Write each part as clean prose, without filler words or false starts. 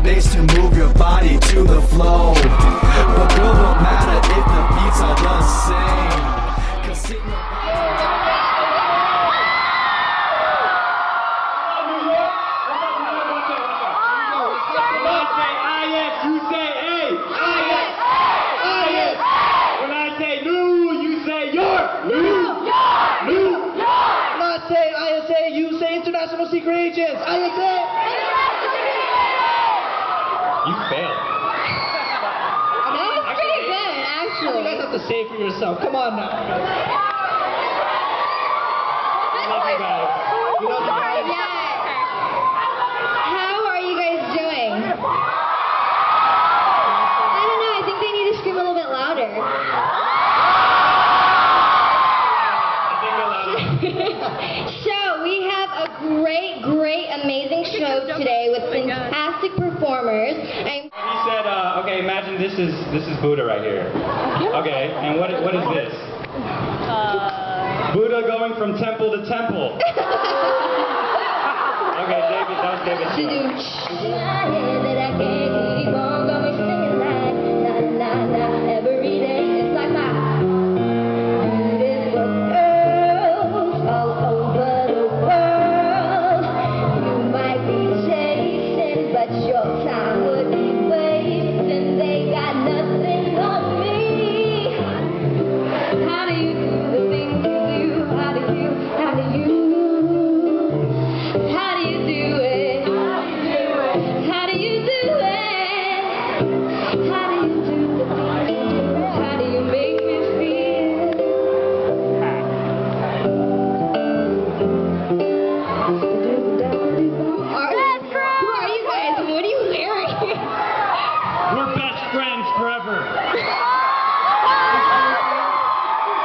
bass to move your body to the flow. But girl, don't matter if the beats are the same. 'Cause ain't International Secret Agents! ISA! You failed. That was pretty good, You actually. guys have to say it for yourself. Come on now. I love you guys. We love you guys. Yeah. How are you guys doing? I don't know. I think they need to scream a little bit louder. So we have a great, amazing show today with fantastic performers. He said, okay, imagine this is Buddha right here. Okay, and what is this? Buddha going from temple to temple. Okay, David, that was David's Every day it's like my beautiful girls all over the world. You might be chasing, but your time would be wasting. They got nothing on me. How do you do the things you do? How do you do it? How do you do it? How do you do it? How do you do the things you do? How do you make me feel? Who are you guys? What are you wearing? We're best friends forever.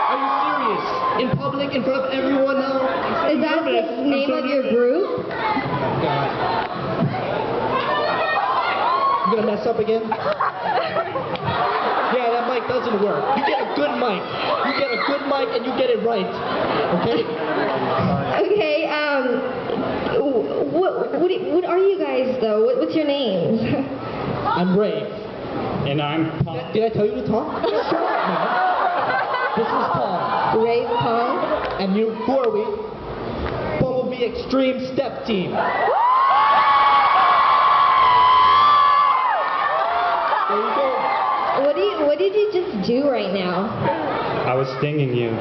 Are you serious? In public, in front of everyone now? Is that the name of your group? You gonna mess up again? Yeah, that mic doesn't work. You get a good mic. You get a good mic and you get it right. Okay? Okay, what are you guys though? What's your names? I'm Ray. And I'm Paul. Did I tell you to talk? No. This is Paul. Ray Pong. And you, who are we? Bumblebee Extreme Step Team. There you go. What did you just do right now? I was stinging you.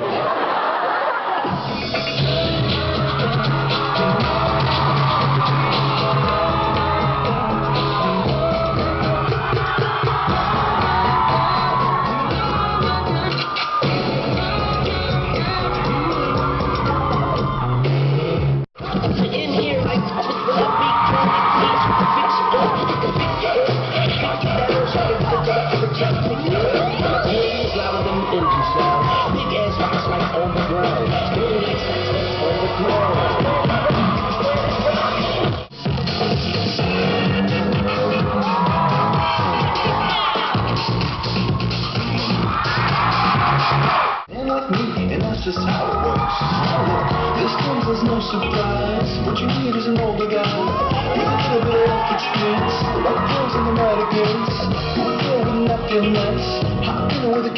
Just how it works. This comes as no surprise. What you need is an older guy with a little bit of life experience, like girls in the night against. Who will go with napkin nights, hop in with a